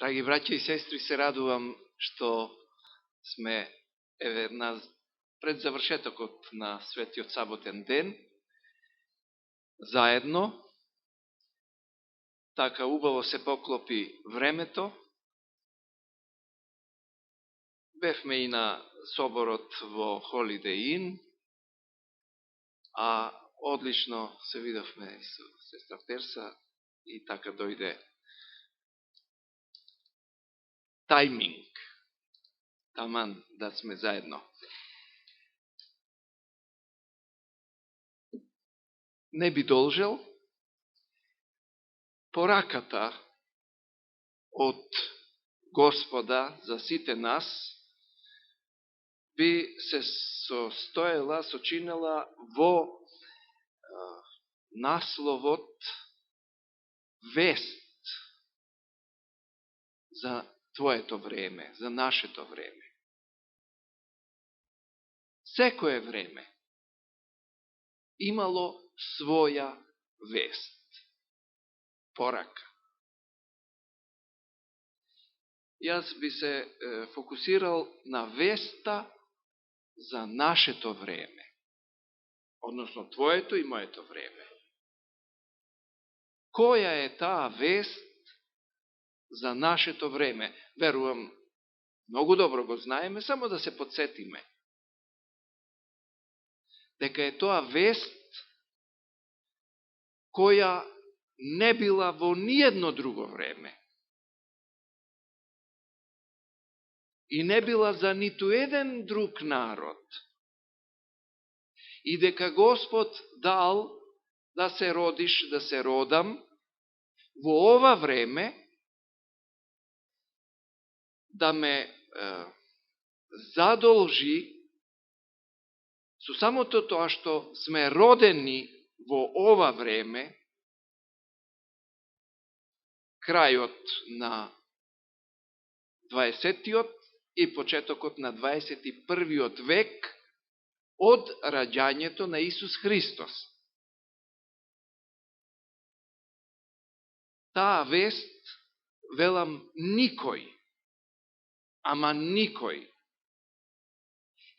Драги браќа и сестри, се радувам што сме пред завршетокот на светиот саботен ден заедно. Така убаво се поклопи времето. Бевме и на соборот во Holiday Inn, а одлично се видовме со сестра Терса и така дојде тајминг, таман да сме заедно. Не би должел, пораката од Господа за сите нас би се сочинела во насловот вест за твоето време, за нашето време. Секое време имало своја вест, порака. Јас би се фокусирал на веста за нашето време, односно твоето и моето време. Која е таа вест за нашето време? Верувам, многу добро го знаеме, само да се подсетиме. Дека е тоа вест која не била во ниедно друго време. И не била за ниту еден друг народ. И дека Господ дал да се родиш, да се родам во ова време, да ме задолжи со самото тоа што сме родени во ова време, крајот на 20-тиот и почетокот на 21-виот век од раѓањето на Исус Христос. Таа вест, велам, никој, ама никој,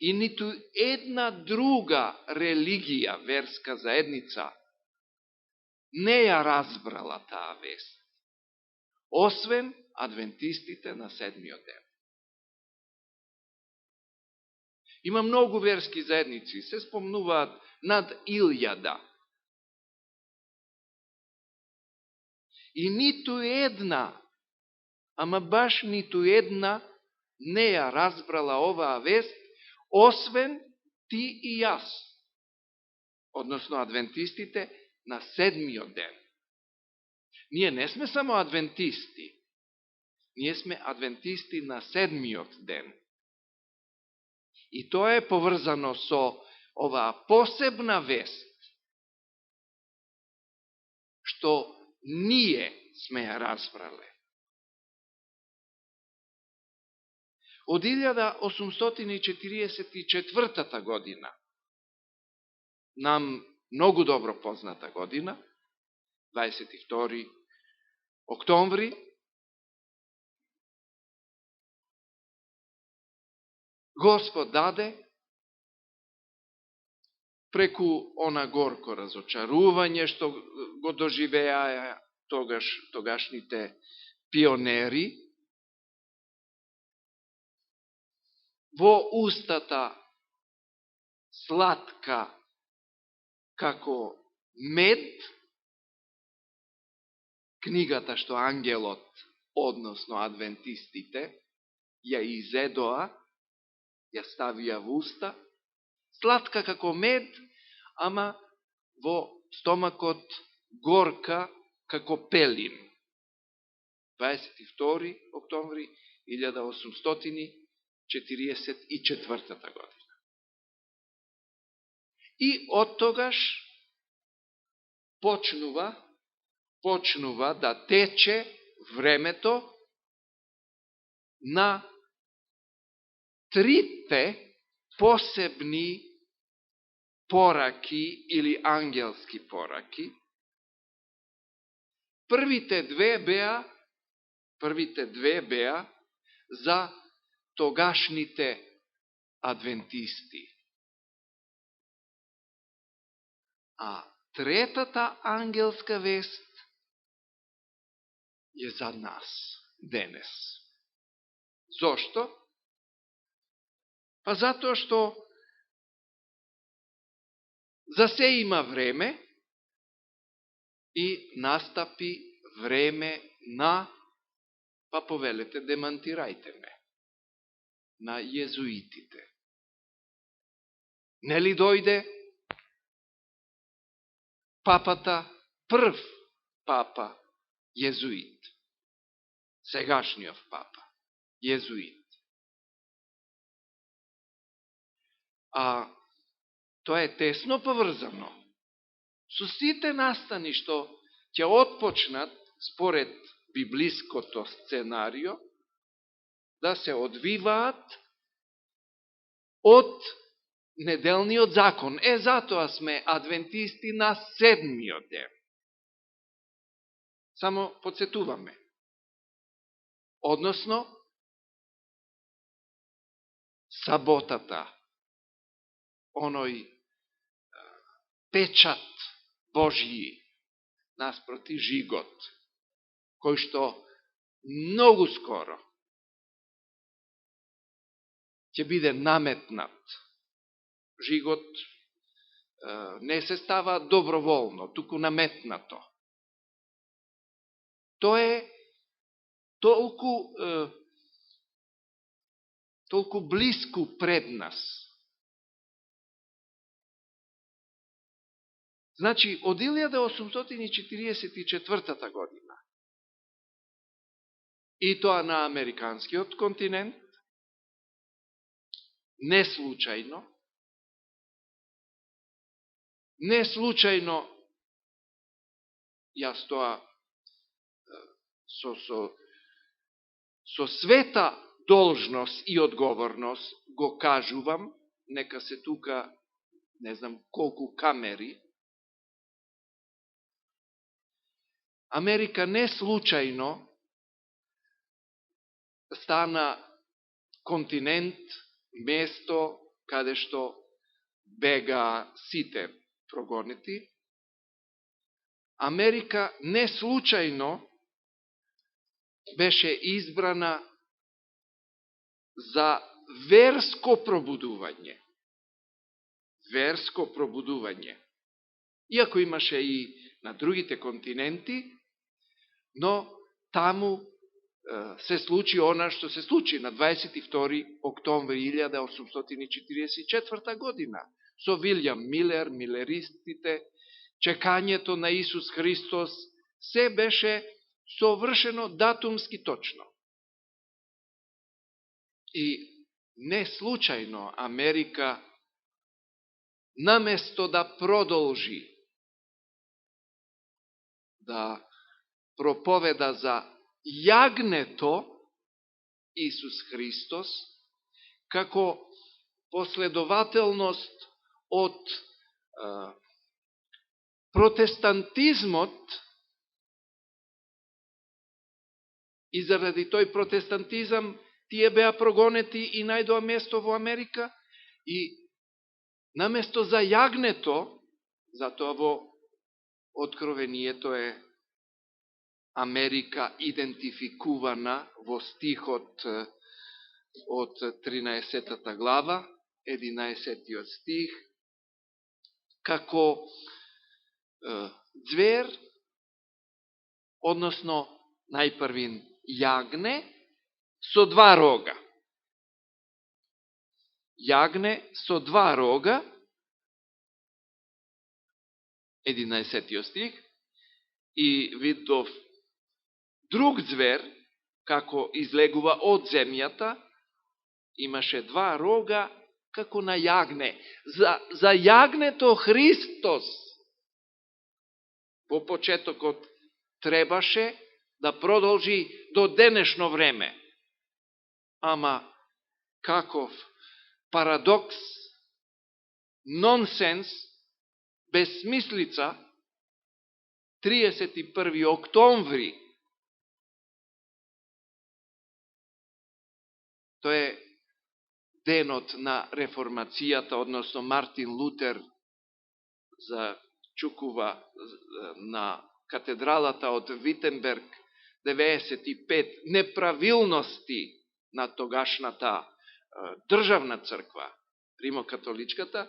и ниту една друга религија, верска заедница, не ја разбрала таа вест, освен адвентистите на седмиот ден. Има многу верски заедници, се спомнуваат над 1000. И ниту една, ама баш ниту една, не ја разбрала оваа вест, освен ти и јас, односно адвентистите на седмиот ден. Ние не сме само адвентисти, ние сме адвентисти на седмиот ден. И тоа е поврзано со оваа посебна вест, што ние сме ја разбрале. Од 1844 година, нам многу добро позната година, 22 октомври, Господ даде преку она горко разочарување што го доживеа тогашните пионери, во устата сладка како мед, книгата што ангелот, односно адвентистите, ја изедоа, ја ставија во уста, сладка како мед, ама во стомакот горка како пелин. 22 октомври 1844 година. И од тогаш почнува да тече времето на трите посебни пораки или ангелски пораки. Првите две беа Првите две беа за тогашните адвентисти. А третата ангелска вест е за нас денес. Зошто? Па затоа што за се има време и настапи време на, па повелете, демантирајте ме, на језуитите. Нели дојде папата, прв папа, језуит, сегашниот папа, језуит. А тоа е тесно поврзано со сите настани што ќе отпочнат според библиското сценарио да се одвиваат од неделниот закон. Затоа сме адвентисти на 7-миот ден. Само подсетуваме. Односно, саботата, оној печат Божји наспроти жигот, кој што многу скоро ќе биде наметнат. Жигот не се става доброволно, туку наметнато. Тоа е толку блиску пред нас. Значи, од 1844 година, и тоа на американскиот континент, не случајно, јас тоа со света должност и одговорност го кажувам, нека се тука, не знам колку камери, Америка не случајно стана континент, место каде што бега сите прогонети. Америка не случајно беше избрана за верско пробудување. Верско пробудување. Иако имаше и на другите континенти, но таму се случи она што се случи на 22. октомври 1844 година со Вилјам Милер, милеристите, чекањето на Исус Христос, се беше совршено датумски точно. И не случајно Америка, наместо да продолжи да проповеда за јагнето Исус Христос, како последователност од протестантизмот, и заради тој протестантизам тие беа прогонети и најдоа место во Америка, и наместо за јагнето, затоа во Откровението е Америка идентификувана во стихот од 13 глава, 11 стих, како звер, односно најпрвин јагне со два рога. Јагне со два рога, 11 стих, и видов друг звер, како излегува од земјата, имаше два рога, како на јагне. За јагнето Христос во почетокот требаше да продолжи до денешно време. Ама каков парадокс, нонсенс, безсмислица, 31. октомври Тоа е денот на реформацијата, односно Мартин Лутер зачукува на катедралата од Витенберг 95 неправилности на тогашната државна црква, римокатоличката.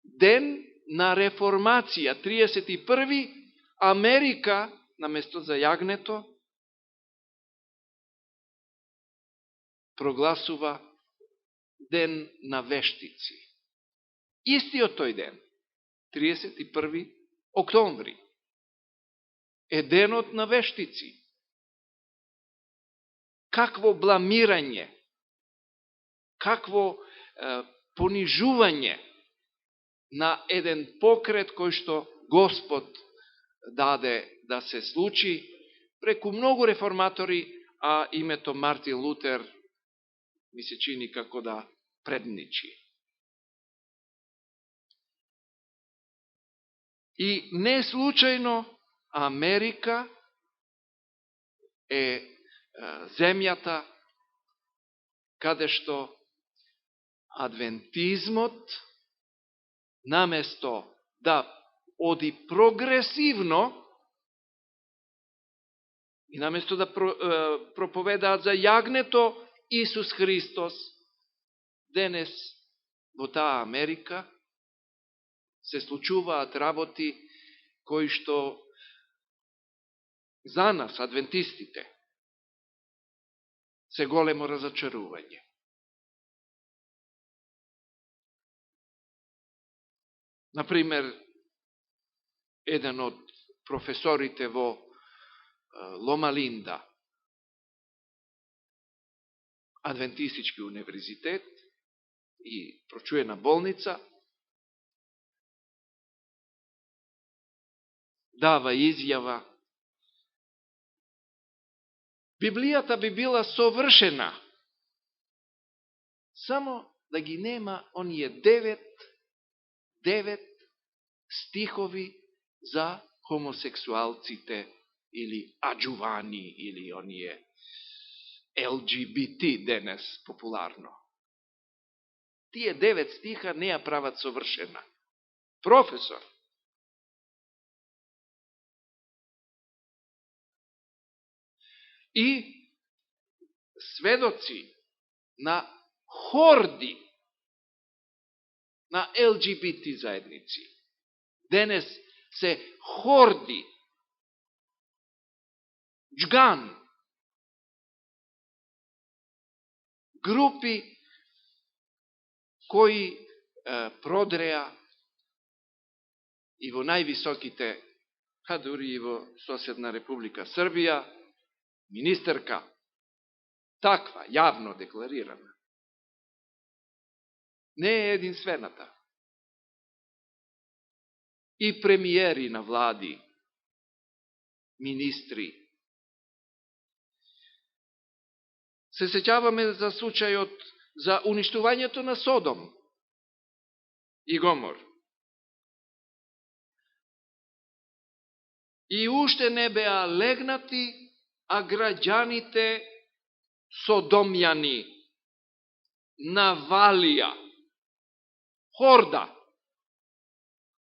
Ден на реформација, 31. Америка, наместо за јагнето, прогласува ден на вештици. Истиот тој ден, 31. октомври, е денот на вештици. Какво бламирање, какво понижување на еден покрет кој што Господ даде да се случи преку многу реформатори, а името Мартин Лутер ми се чини како да предничи. И не случајно Америка е земјата каде што адвентизмот наместо да оди прогресивно и наместо да проповедаат за јагнето Исус Христос, денес во таа Америка се случуваат работи кои што за нас, адвентистите, се големо разочарување. Например, еден од професорите во Лома Линда, адвентистички универзитет и прочуена болница, дава изјава: Библијата би била совршена, само да ги нема оние 9 стихови за хомосексуалците или аджувани или оние LGBT денес популарно. Тие 9 стиха не ја прават совршена. Професор. И сведоци на хорди на LGBT заедници. Денес се хорди, джган, групи кои продреа и во највисоките, а дури и во соседна Република Србија, министерка, таква, јавно декларирана. Не е единствената. И премиери на влади, министри. Се сеќаваме за случајот за уништувањето на Содом и Гомор. И уште не беа легнати, а граѓаните содомјани навалија хорда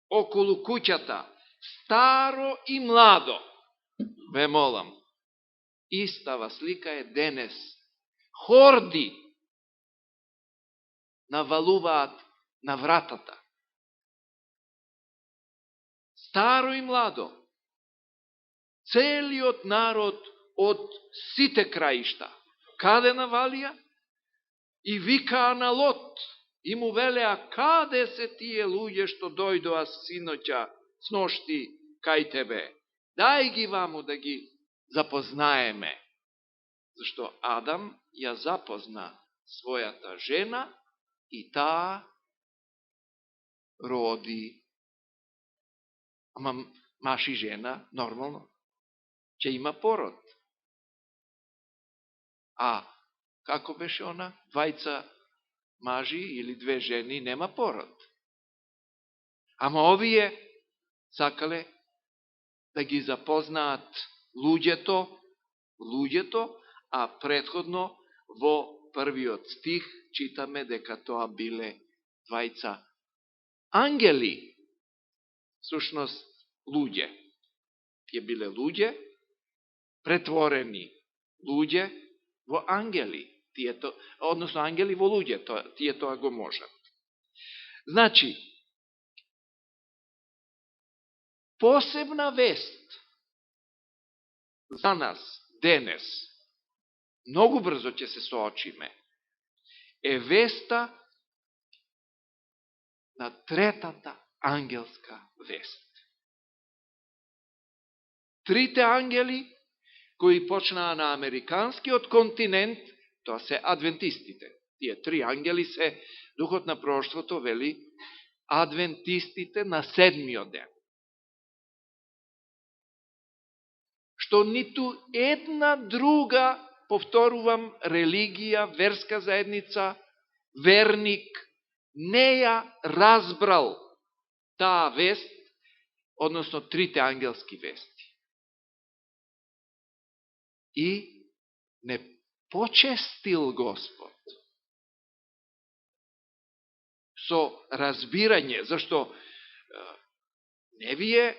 околу куќата, старо и младо. Ве молам, истава слика е денес. Хорди навалуваат на вратата. Старо и младо. Целиот народ од сите краишта. Каде навалија? И викаа на Лот. И му велеа: каде се тие луѓе што дојдоа синоќа, сношти кај тебе? Дај ги ваму да ги запознаеме. Зашто Адам ја запозна својата жена и таа роди. Ама маж и жена, нормално, ќе има пород. А како беше она? Двајца мажи или 2 жени нема пород. Ама овие сакале да ги запознаат луѓето, а претходно во првиот стих читаме дека тоа биле двајца ангели, сушност луѓе. Тие биле луѓе, претворени луѓе во ангели, односно ангели во луѓе, тие тоа го можат. Значи, посебна вест за нас денес, многу брзо ќе се соочиме, е веста на третата ангелска вест. Трите ангели кои почнаа на американскиот континент, тоа се адвентистите. Тие три ангели се, духот на пророштвото вели, адвентистите на седмиот ден. Што ниту една друга, повторувам, религија, верска заедница, верник, не ја разбрал таа вест, односно трите ангелски вести. И не почестил Господ со разбирање, зашто не ви е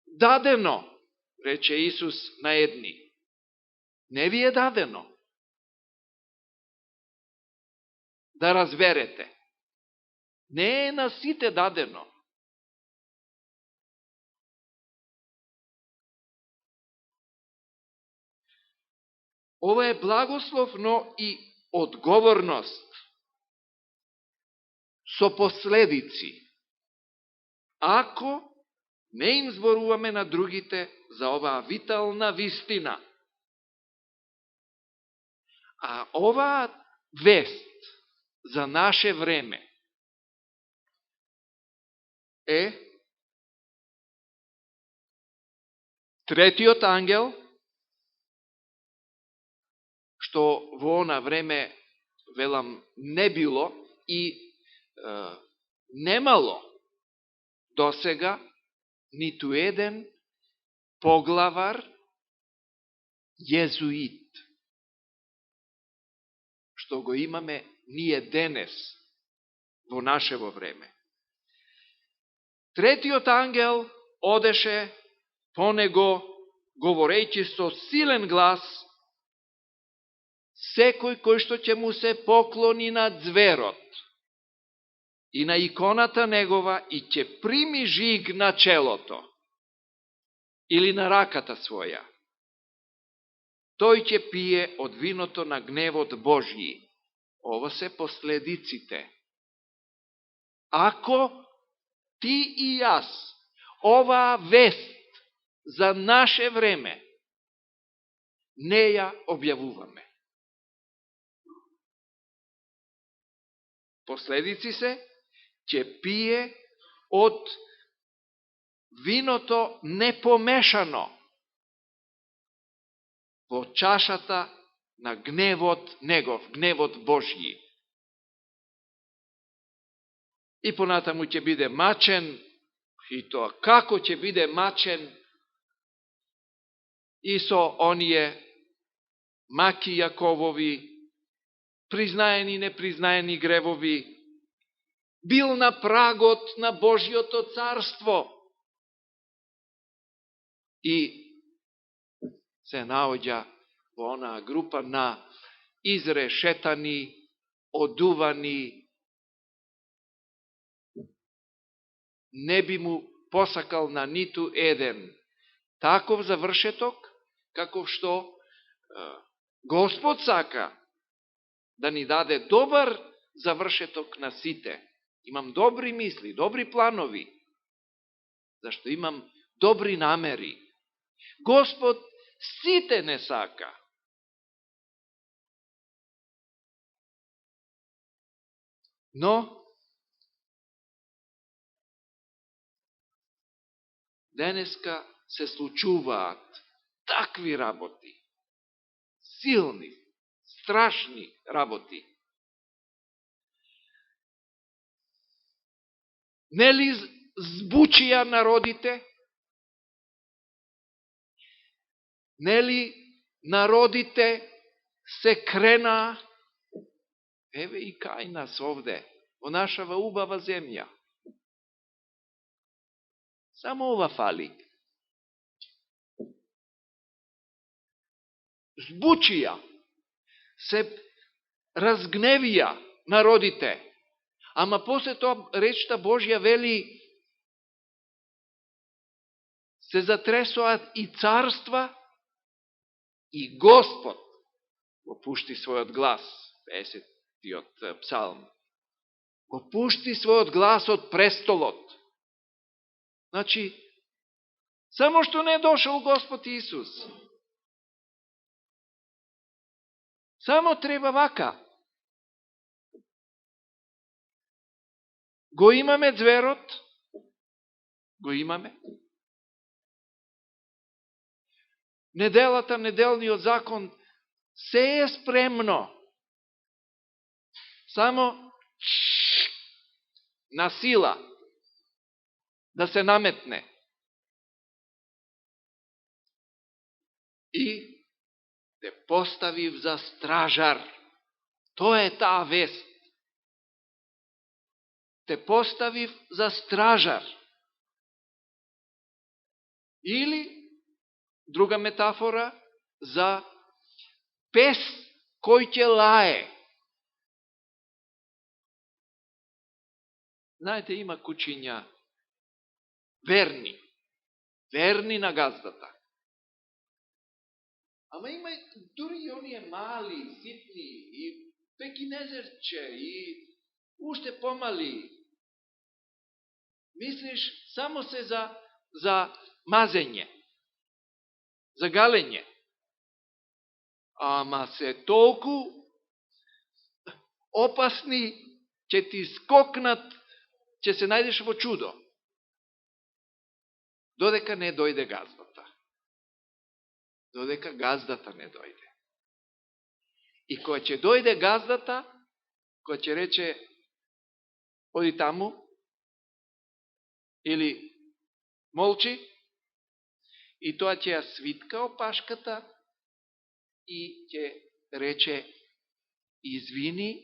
дадено, рече Исус на едни, не ви е дадено да разберете. Не е на сите дадено. Ова е благослов, но и одговорност со последици, ако не им зборуваме на другите за оваа витална вистина. А оваа вест за наше време е третиот ангел, што во она време, велам, не било и немало досега ниту еден поглавар језуит, што го имаме ние денес во нашево време. Третиот ангел одеше по него, говорејќи со силен глас, секој кој што ќе му се поклони на ѕверот и на иконата негова и ќе прими жиг на челото или на раката своја, тој ќе пие од виното на гневот Божји. Ово се последиците. Ако ти и јас оваа вест за наше време не ја објавуваме. Последици се, ќе пие од виното непомешано во чашата на гневот негов, гневот Божји. И понатаму ќе биде мачен, и тоа како ќе биде мачен, и со оние маки Јаковови, признаени и непризнаени гревови, бил на прагот на Божјото царство и се наоѓа во онаа група на изрешетани, одувани, не би му посакал на ниту еден таков завршеток, каков што Господ сака да ни даде добар завршеток на сите. Имам добри мисли, добри планови, зашто имам добри намери. Господ сите не сака. Но денеска се случуваат такви работи, силни, страшни работи. Нели збучија народите? Нели народите се крена, еве и кај нас овде, во нашава убава земја. Само ова фали. Збучија, се разгневија народите, ама после тоа речта Божја вели се затресоат и царства и Господ го пушти својот глас, 50-тиот псалм, го пушти својот глас од престолот. Значи, само што не е дошол Господ Исус. Само треба вака. Го имаме зверот, го имаме. Неделата, неделниот закон, се е спремно. Само на сила да се наметне. И те поставив за стражар. Тоа е таа вест. Те поставив за стражар. Или, друга метафора, за пес кој ќе лае. Знаете, има кучиња верни на газдата. Ама има дури и оние мали, ситни, и пекинезерче, и уште помали. Мислиш, само се за мазење, за галење. Ама се толку опасни, ќе ти скокнат, ќе се најдеш во чудо. Додека не дојде газдата. Додека газдата не дојде. И кога ќе дојде газдата, кога ќе рече оди таму, или молчи, и тоа ќе ја свитка опашката и ќе рече извини,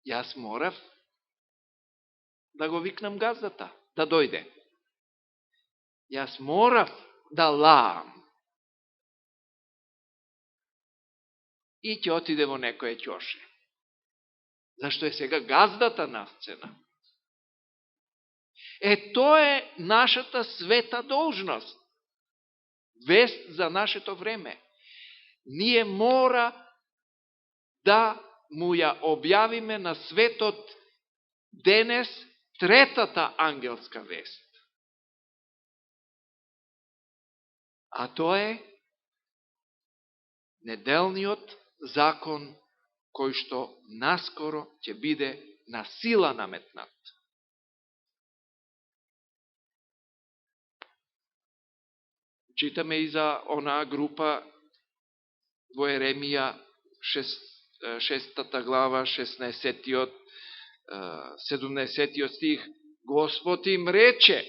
јас морав да го викнам газдата, да дојде. Јас морав да лаам. И ќе отиде во некоје ќоше. Зашто е сега газдата на сцена. Тоа е нашата света должност. Вест за нашето време. Ние мора да му ја објавиме на светот денес третата ангелска вест. А тоа е неделниот закон кој што наскоро ќе биде на сила наметнат. Читаме и за онаа група во Еремија 6 глава, 16-тиот, 17-тиот стих. Господ им рече,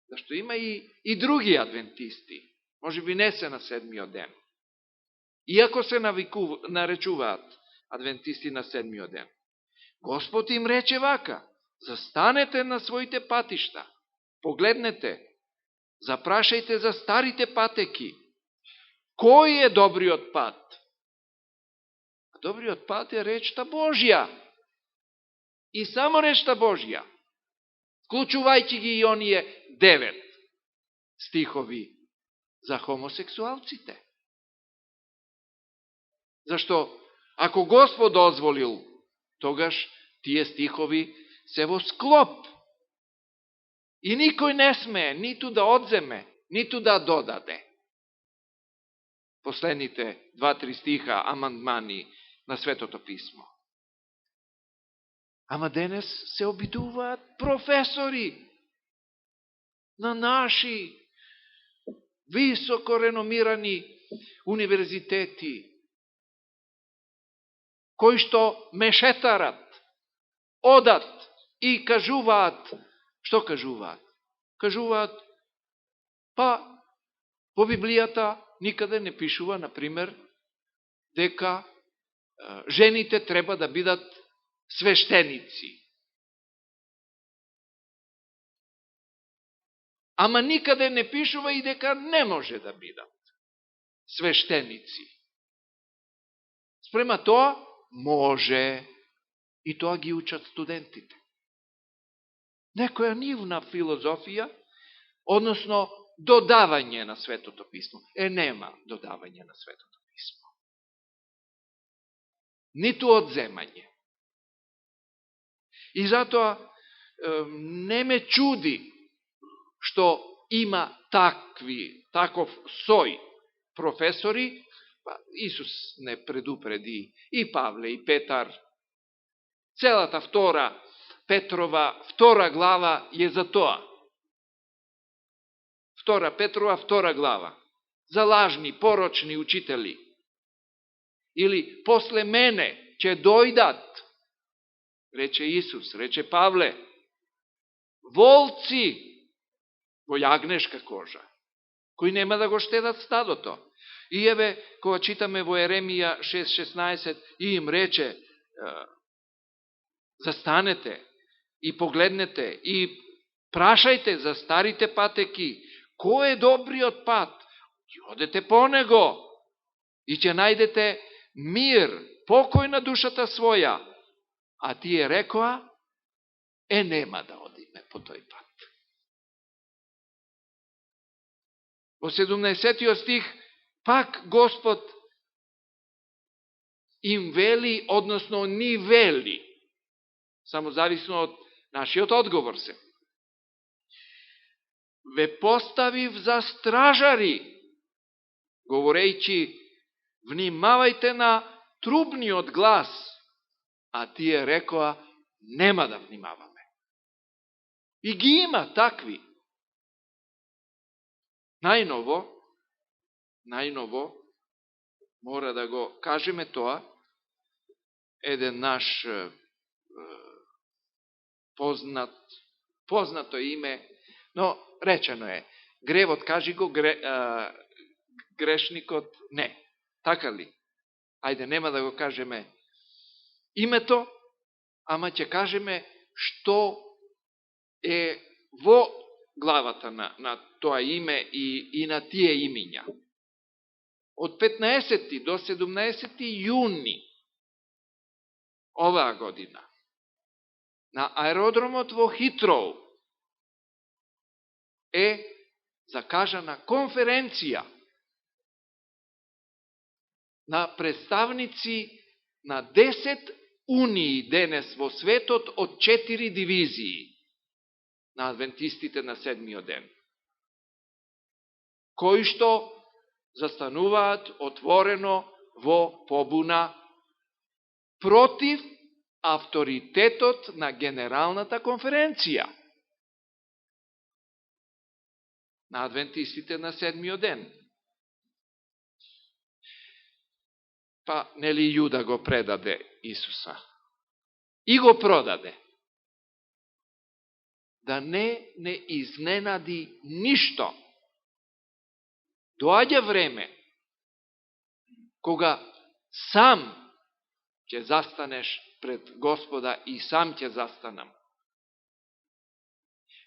зашто има и други адвентисти, може би не се на 7-миот ден. Иако се наречуваат адвентисти на 7-миот ден. Господ им рече вака, застанете на своите патишта, погледнете, запрашајте за старите патеки. Кој е добриот пат? Добриот пат е речта Божја. И само речта Божја. Вклучувајќи ги и оние 9 стихови за хомосексуалците. Зашто, ако Господ дозволил, тогаш тие стихови се во склоп. И никој не смее ниту да одземе, ниту да додаде. Последните 2-3 стиха амандмани на Светото Писмо. Ама денес се обидуваат професори на наши високо реномирани универзитети, кои што мешетарат, одат и кажуваат. Што кажуваат? Кажуваат, па, во Библијата никаде не пишува, например, дека жените треба да бидат свештеници. Ама никаде не пишува и дека не може да бидат свештеници. Спрема тоа, може. И тоа ги учат студентите. Некоја нивна филозофија, односно додавање на Светото Писмо. Нема додавање на Светото Писмо. Ниту одземање. И затоа не ме чуди што има таков сој професори. Исус не предупреди и Павле, и Петар. Целата Петрова, 2 глава е за тоа. 2 Петрова, 2 глава. За лажни, порочни учители. Или после мене ќе дојдат, рече Исус, рече Павле, волци во јагнешка кожа, кои нема да го штедат стадото. И еве, кога читаме во Еремија 6.16, и им рече, застанете и погледнете и прашајте за старите патеки, кој е добриот пат? И одете по него и ќе најдете мир, покој на душата своја. А тие рекоа, нема да одиме по тој пат. Во 17 стих, пак Господ им вели, односно ни вели, само зависно од нашиот одговор се. Ве поставив за стражари, говорејќи, внимавајте на трубниот глас, а тие рекоа, нема да внимаваме. И ги има такви. Најново, мора да го кажеме тоа, еден наш познато име, но речено е, гревот кажи го, грешникот не. Така ли? Ајде, нема да го кажеме името, ама ќе кажеме што е во главата на тоа име и на тие имиња. Од 15 до 17 јуни оваа година на аеродромот во Хитроу е закажана конференција на представници на 10 унии денес во светот од 4 дивизии на адвентистите на 7-миот ден, кои што застануваат отворено во побуна против авторитетот на Генералната конференција на адвентистите на 7-миот ден. Па, нели Јуда го предаде Исуса? И го продаде. Да не изненади ништо. Доаѓа време кога сам ќе застанеш пред Господа и сам ќе застанам.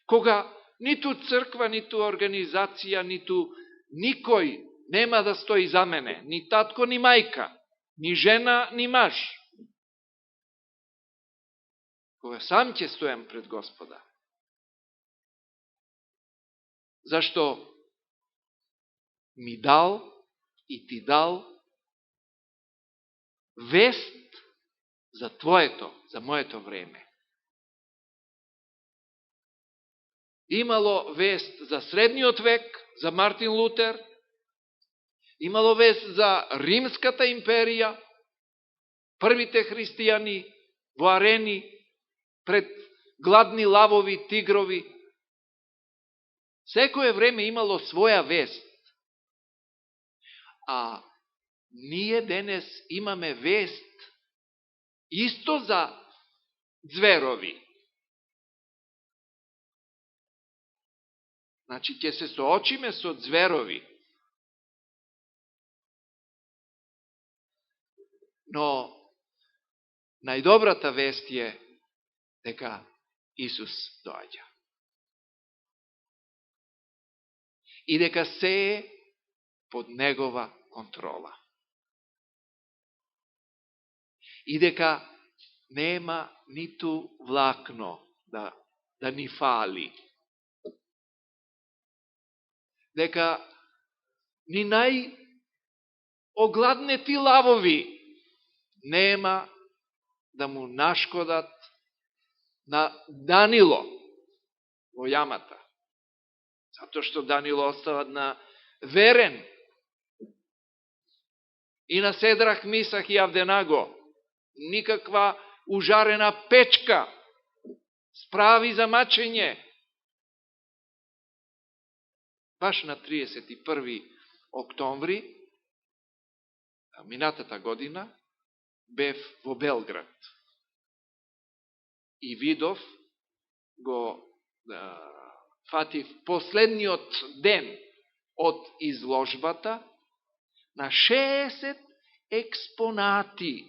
Кога ниту црква, ниту организација, ниту никој нема да стои за мене, ни татко, ни мајка, ни жена, ни маж. Кога сам ќе стојам пред Господа. Зашто ми дал и ти дал вест за твоето, за моето време. Имало вест за средниот век, за Мартин Лутер, имало вест за Римската империја, првите христијани во арени, пред гладни лавови, тигрови. Секое време имало своја вест. А ние денес имаме вест исто за зверови. Значи, ќе се соочиме со зверови. Но најдобрата вест е дека Исус доаѓа. И дека се е под Негова контрола. И дека нема ниту влакно да ни фали. Дека ни најогладнети лавови нема да му нашкодат на Данило во јамата. Затоа што Данило остава верен. И на Седрах, Мисах и Авденаго никаква ужарена печка справи за мачење. Баш на 31. октомври, минатата година, бев во Белград. И видов, фатив последниот ден од изложбата на 60 експонати.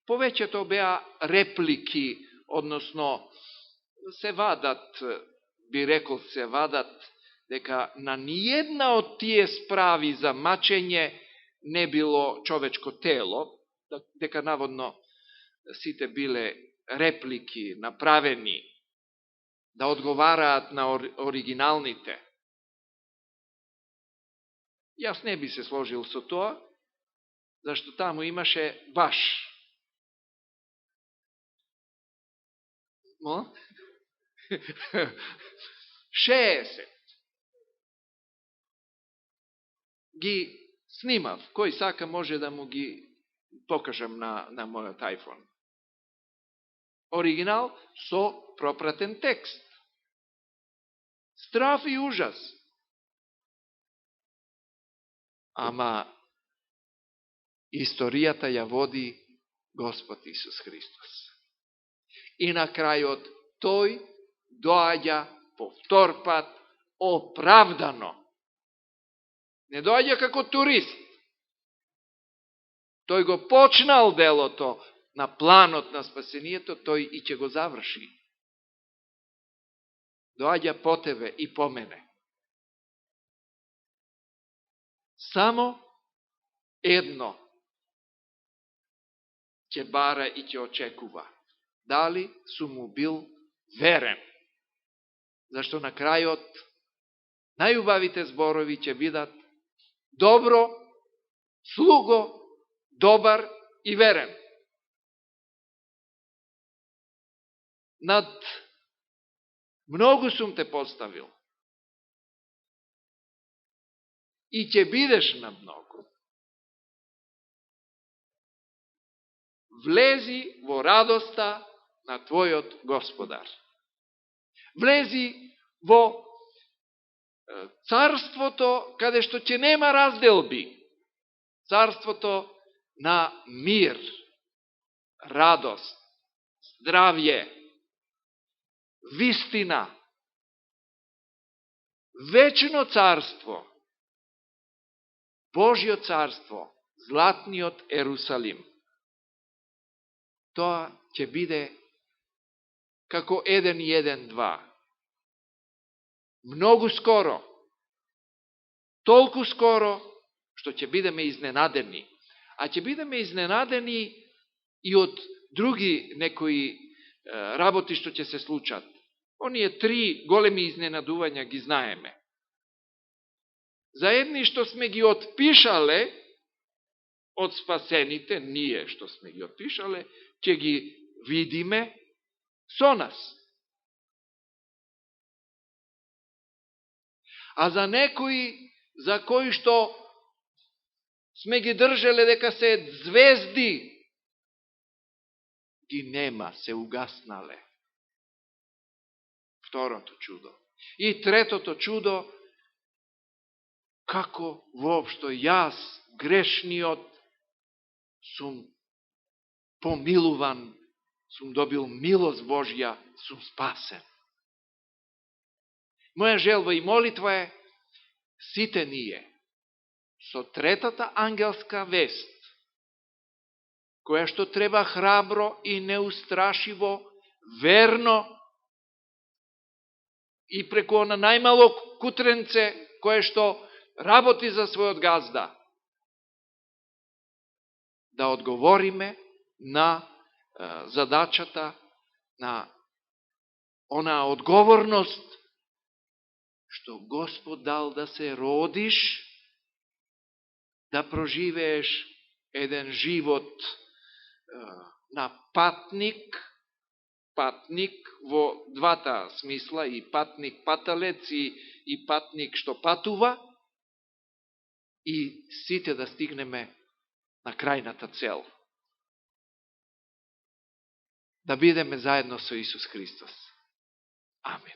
Повеќето беа реплики, односно се вадат, би рекол се вадат, дека на ниједна од тие справи за мачење не било човечко тело, дека наводно сите биле реплики направени да одговараат на оригиналните. Јас не би се сложил со тоа, зашто таму имаше баш 60. Ги снимав. Кој сака може да му ги покажам на мојот iPhone. Оригинал со пропратен текст. Страф и ужас. Ама историјата ја води Господ Исус Христос. И на крајот тој доаѓа по втор пат оправдано. Не доаѓа како турист. Тој го почнал делото на планот на спасението, тој и ќе го заврши. Доаѓа по тебе и по мене. Само едно ќе бара и ќе очекува. Дали сум му бил верен? Зашто на крајот најубавите зборови ќе бидат: добро, слуго, добар и верен. Над многу сум те поставил. И ќе бидеш на многу. Влези во радоста на твојот Господар. Влези во царството каде што ќе нема разделби. Царството на мир, радост, здравје, вистина, вечно царство, Божјо царство, златниот Ерусалим. Тоа ќе биде како 1:1:2. Многу скоро, толку скоро, што ќе бидеме изненадени. А ќе бидеме изненадени и од други некои работи што ќе се случат. Оние 3 големи изненадувања ги знаеме. За едни што сме ги отпишале од спасените, ние што сме ги отпишале, ќе ги видиме со нас. А за некои, за кои што сме ги држале дека се звезди, ги нема, се угаснале. Второто чудо. И третото чудо, како воопшто јас, грешниот, сум помилуван, сум добил милост Божја, сум спасен. Моја желба и молитва е сите ние, со третата ангелска вест, која што треба храбро и неустрашиво, верно и преку на најмало кутренце, кое што работи за својот газда, да одговориме на задачата, на онаа одговорност, што Господ дал да се родиш, да проживееш еден живот на патник во двата смисла, и патник паталец, и патник што патува, и сите да стигнеме на крајната цел. Да бидеме заедно со Исус Христос. Амин.